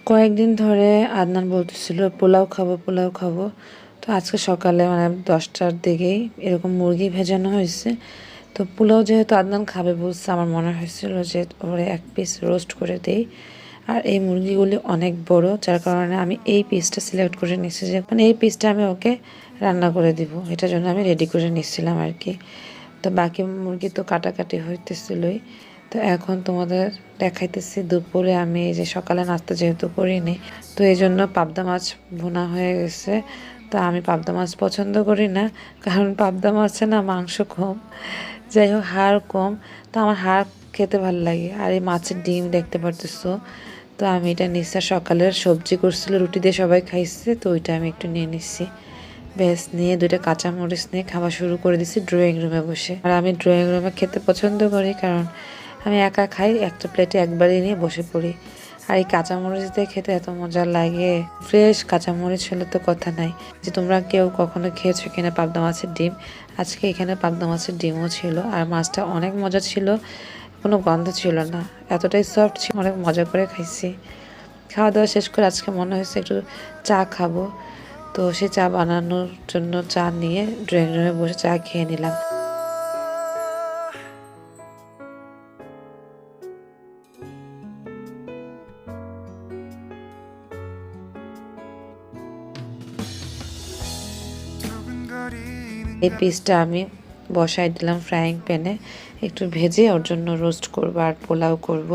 কয়েকদিন ধরে আদনান বলতেছিল পোলাও খাবো পোলাও খাবো। তো আজকে সকালে মানে 10টার দিকেই এরকম মুরগি ভেজানো হয়েছে। তো পোলাও যেহেতু আদনান খাবে বলছে, আমার মনে হয়েছিল যে ওরে এক পিস রোস্ট করে দেই। আর এই মুরগিগুলি অনেক বড়, যার কারণে আমি এই পিসটা সিলেক্ট করে নিচ্ছি, যে মানে এই পিসটা আমি ওকে রান্না করে দিব, এটার জন্য আমি রেডি করে নিচ্ছিলাম আর কি। তো বাকি মুরগি তো কাটাকাটি হইতেছিলই। তো এখন তোমাদের দেখাইতেছি দুপুরে আমি এই যে সকালে নাস্তা যেহেতু করিনি, তো এই জন্য পাবদা মাছ ভুনা হয়ে গেছে। তো আমি পাবদা মাছ পছন্দ করি না, কারণ পাবদা মাছে না মাংস কম, যাই হোক হাড় কম। তো আমার হাড় খেতে ভালো লাগে। আর এই মাছের ডিম দেখতে পারতেছো, তো আমি এটা নিচ্ছি। সকালের সবজি করছিল, রুটি দিয়ে সবাই খাইছে, তো ওইটা আমি একটু নিয়ে নিচ্ছি। বেশ নিয়ে দুইটা কাঁচামরিচ নিয়ে খাওয়া শুরু করে দিছি ড্রয়িং রুমে বসে। আর আমি ড্রয়িং রুমে খেতে পছন্দ করি, কারণ আমি একা খাই, একটা প্লেটে একবারই নিয়ে বসে পড়ি। আর এই কাঁচামরিচ দিয়ে খেতে এত মজা লাগে, ফ্রেশ কাঁচামরিচ হলে তো কথা নাই। যে তোমরা কেউ কখনো খেয়েছো কিনা পাবদা মাছের ডিম, আজকে এখানে পাবদা মাছের ডিমও ছিল। আর মাছটা অনেক মজা ছিল, কোনো গন্ধ ছিল না, এতটাই সফট ছিল, অনেক মজা করে খাইছি। খাওয়া দাওয়া শেষ করে আজকে মনে হয়েছে একটু চা খাবো। তো সে চা বানানোর জন্য চা নিয়ে ড্রয়িং রুমে বসে চা খেয়ে নিলাম। এই পিসটা আমি বসাই দিলাম ফ্রাইং প্যানে, একটু ভেজে ওর জন্য রোস্ট করবো আর পোলাও করব।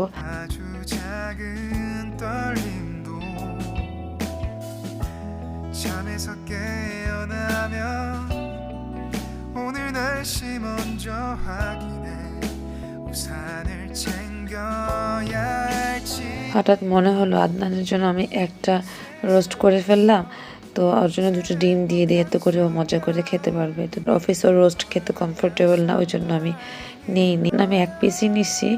হঠাৎ মনে হলো আদনানের জন্য আমি একটা রোস্ট করে ফেললাম, তো ওর জন্য দুটো ডিম দিয়ে দিয়ে এত করে ও মজা করে খেতে পারবে। তো অফিসে রোস্ট খেতে কমফোর্টেবল না, ওই জন্য আমি নিইনি, আমি এক পিসই নিচ্ছি।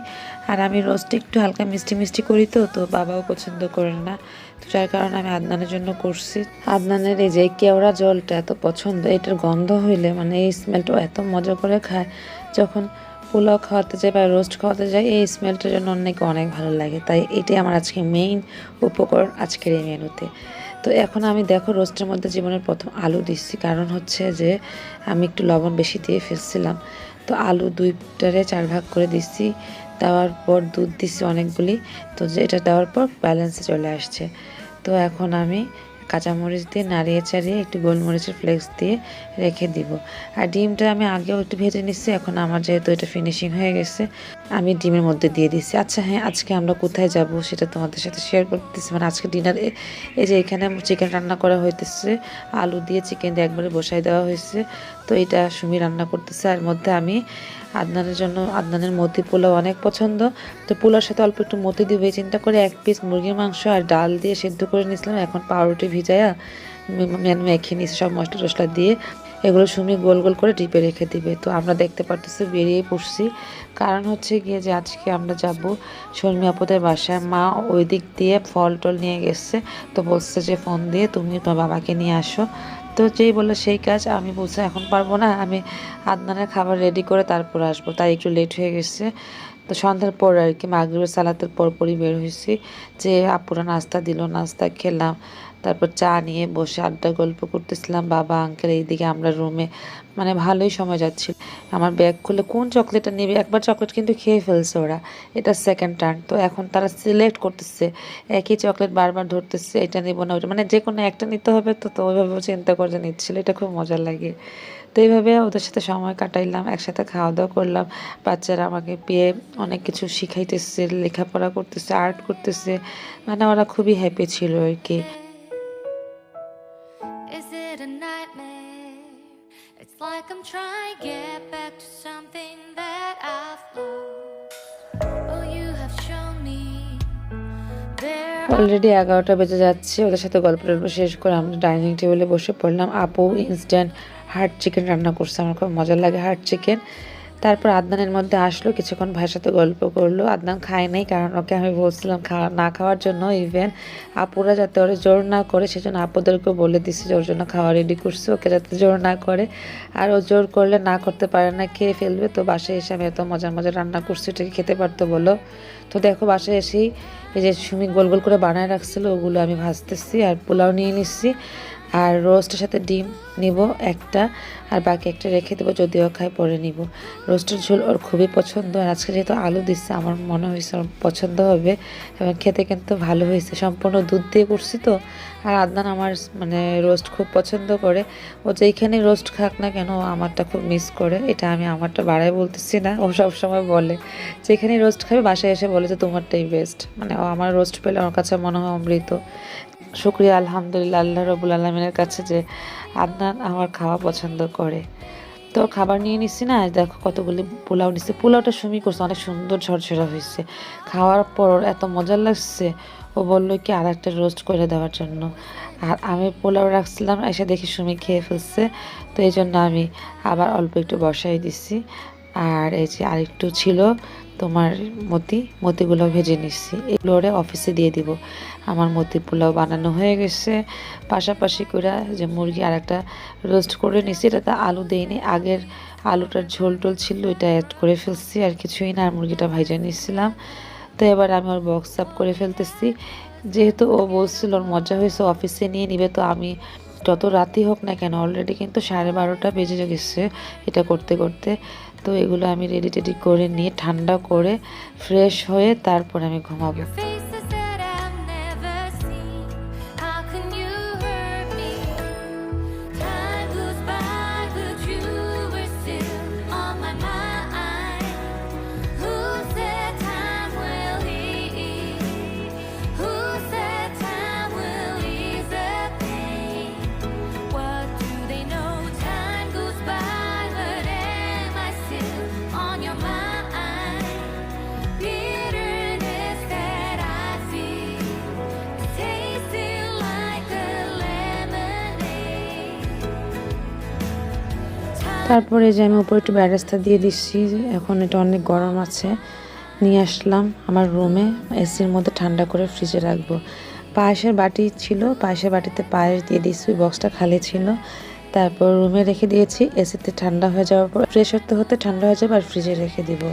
আর আমি রোস্ট একটু হালকা মিষ্টি মিষ্টি করি, তো তো বাবাও পছন্দ করে না, তো যার কারণে আমি আদনানের জন্য করছি। আদনানের এই যে কেওড়া জলটা এত পছন্দ, এটার গন্ধ হইলে মানে এই স্মেলটা এত মজা করে খায়। যখন পোলাও খাওয়াতে যাই বা রোস্ট খাওয়াতে যাই, এই স্মেলটার জন্য অনেক অনেক ভালো লাগে। তাই এটাই আমার আজকে মেইন উপকরণ আজকের এই মেনুতে। তো এখন আমি দেখো রোস্টের মধ্যে জীবনের প্রথম আলু দিচ্ছি, কারণ হচ্ছে যে আমি একটু লবণ বেশি দিয়ে ফেলছিলাম। তো আলু দুইটারে 4 ভাগ করে দিচ্ছি, দেওয়ার পর দুধ দিচ্ছি অনেকগুলি। তো এটা দেওয়ার পর ব্যালেন্সে চলে আসছে। তো এখন আমি কাঁচামরিচ দিয়ে নাড়িয়ে চাড়িয়ে একটু গোলমরিচের ফ্লেক্স দিয়ে রেখে দিব। আর ডিমটা আমি আগেও একটু ভেজে নিচ্ছি, এখন আমার যেহেতু এটা ফিনিশিং হয়ে গেছে, আমি ডিমের মধ্যে দিয়ে দিচ্ছি। আচ্ছা হ্যাঁ, আজকে আমরা কোথায় যাব সেটা তোমাদের সাথে শেয়ার করতেছি। মানে আজকে ডিনারে এই যে এখানে চিকেন রান্না করা হইতেছে, আলু দিয়ে চিকেন দিয়ে একবারে বসাই দেওয়া হয়েছে। তো এটা সুমি রান্না করতেছে। আর মধ্যে আমি আদনানের জন্য, আদনানের মতি পোলাও অনেক পছন্দ, তো পোলাওর সাথে অল্প একটু মতি দিব এই চিন্তা করে এক পিস মুরগির মাংস আর ডাল দিয়ে সেদ্ধ করে নিয়েছিলাম। এখন পাউরুটি ভিজাইয়া মেখে নিয়েছি সব মশলা টশলা দিয়ে, এগুলো সুমি গোল গোল করে ডিপে রেখে দিবে। তো আমরা দেখতে পারতেছি বেরিয়ে পড়ছি, কারণ হচ্ছে গিয়ে যে আজকে আমরা যাব শর্মি আপুদের বাসায়। মা ওই দিক দিয়ে ফল টল নিয়ে গেছে, তো বলছে যে ফোন দিয়ে তুমি তোমার বাবাকে নিয়ে আসো। তো যেই বললো সেই কাজ। আমি বলছি এখন পারবো না, আমি আদনানের খাবার রেডি করে তারপর আসবো, তাই একটু লেট হয়ে গেছে। তো সন্ধ্যার পর আর কি মাগরিবের সালাতের পরপরই বের হয়েছি, যে আপুরা নাস্তা দিল, নাস্তা খেলাম, তারপর চা নিয়ে বসে আড্ডা গল্প করতেছিলাম বাবা আঙ্কেল, এইদিকে আমরা রুমে। মানে ভালোই সময় যাচ্ছিল। আমার ব্যাগ খুলে কোন চকলেটটা নেবে, একবার চকলেট কিন্তু খেয়ে ফেলছে ওরা, এটা সেকেন্ড টার্ন। তো এখন তারা সিলেক্ট করতেছে, একই চকলেট বারবার ধরতেছে, এটা নেবো না ওটা, মানে যে কোনো একটা নিতে হবে। তো তো ওইভাবে চিন্তা করে নিচ্ছিল, এটা খুব মজা লাগে। তো এইভাবে ওদের সাথে সময় কাটাইলাম, একসাথে খাওয়া দাওয়া করলাম। বাচ্চারা আমাকে পেয়ে অনেক কিছু শিখাইতেছে, লেখাপড়া করতেছে, আর্ট করতেছে, মানে ওরা খুবই হ্যাপি ছিল আর কি। Is it a nightmare? It's like I'm trying to get back to something that I've lost. Oh, you have shown me there. Already 11টা বেজে যাচ্ছে, ওদের সাথে গল্প টল্প শেষ করে আমরা ডাইনিং টেবিলে বসে পড়লাম। আপু ইনস্ট্যান্ট হার্ড চিকেন রান্না করছে, আমার খুব মজা লাগে হার্ড চিকেন। তারপর আদনানের মধ্যে আসলো, কিছুক্ষণ ভাইয়ের সাথে গল্প করলো। আদনান খায় নাই, কারণ ওকে আমি বলছিলাম না খাওয়ার জন্য। ইভেন আপুরা যাতে ওরা জোর না করে সেজন্য আপুদেরকেও বলে দিছি যে ওর জন্য খাওয়া রেডি করছে, ওকে যাতে জোর না করে। আর ও জোর করলে না করতে পারে না, খেয়ে ফেলবে। তো বাসায় এসে আমি এত মজার মজার রান্না করছি, ওটাকে খেতে পারতো বলো। তো দেখো বাসায় এসেই এই যে সুমি গোল গোল করে বানায় রাখছিল ওগুলো আমি ভাজতেছি, আর পোলাও নিয়ে নিচ্ছি, আর রোস্টের সাথে ডিম নিব একটা, আর বাকি একটা রেখে দেবো, যদিও খাই পরে নিব। রোস্টের ঝোল ওর খুবই পছন্দ, আর আজকে যেহেতু আলু দিচ্ছে আমার মনে হয়েছে ওর পছন্দ হবে, এবং খেতে কিন্তু ভালো হয়েছে, সম্পূর্ণ দুধ দিয়ে করছি তো। আর আদনান আমার মানে রোস্ট খুব পছন্দ করে, ও যেইখানে রোস্ট খাক না কেন ও আমারটা খুব মিস করে। এটা আমি আমারটা বাড়াই বলতেছি না, ও সবসময় বলে যেখানে রোস্ট খাবে বাসায় এসে বলে যে তোমারটাই বেস্ট, মানে ও আমার রোস্ট পেলে আমার কাছে মনে হয় অমৃত। শুক্রিয়া আলহামদুলিল্লাহ আল্লাহ রবুল আলমিনের কাছে যে আদনান আমার খাওয়া পছন্দ করে। তো খাবার নিয়ে নিচ্ছি না, দেখো কতগুলি পোলাও নিচ্ছি, পোলাওটা সুমি করছে, অনেক সুন্দর ঝরঝরা হয়েছে। খাওয়ার পর ওর এত মজা লাগছে, ও বললো কি আর একটা রোস্ট করে দেওয়ার জন্য। আর আমি পোলাও রাখছিলাম, এসে দেখি সুমি খেয়ে ফেলছে, তো এই জন্য আমি আবার অল্প একটু বসাই দিচ্ছি। আর এই যে আরেকটু ছিল তোমার মতিগুলো ভেজে নিচ্ছি, এগুলো ওরে অফিসে দিয়ে দিব। আমার মতি পোলাও বানানো হয়ে গেছে, পাশাপাশি করে যে মুরগি আর একটা রোস্ট করে নিছি, এটাতে আলু দেইনি, আগের আলুটার ঝোল টোল ছিল ওইটা অ্যাড করে ফেলছি, আর কিছুই না, আর মুরগিটা ভাইজা নিচ্ছিলাম। তো এবার আমি ওর বক্স আপ করে ফেলতেছি, যেহেতু ও বলছিল ওর মজা হয়েছে অফিসে নিয়ে নিবে, তো আমি যত রাতই হোক না কেন অলরেডি কিন্তু 12:30 বেজে গেছে এটা করতে করতে। তো এগুলো আমি রেডি টেডি করে নিয়ে ঠান্ডা করে ফ্রেশ হয়ে তারপর আমি ঘুমাবো। Your faces that I've never seen. How can you hurt me? Time goes by, but you were still on my mind. Who said time will heal? Who said time will ease the pain? What do they know? Time goes by, but am I still on your mind? Bitterness that I feel is tasting like a lemonade. তারপরে যে আমি উপরে একটু barista দিয়ে দিচ্ছি, এখন এটা অনেক গরম আছে, নিয়ে আসলাম আমার রুমে, এসির মধ্যে ঠান্ডা করে ফ্রিজে রাখবো। পায়েসের বাটি ছিল, পায়েসের বাটিতে পায়েস দিয়ে দিচ্ছি, বক্সটা খালি ছিল, তারপর রুমে রেখে দিয়েছি, এসিতে ঠান্ডা হয়ে যাওয়ার পর ফ্রেশ হতে হতে ঠান্ডা হয়ে যাবে, আর ফ্রিজে রেখে দিব।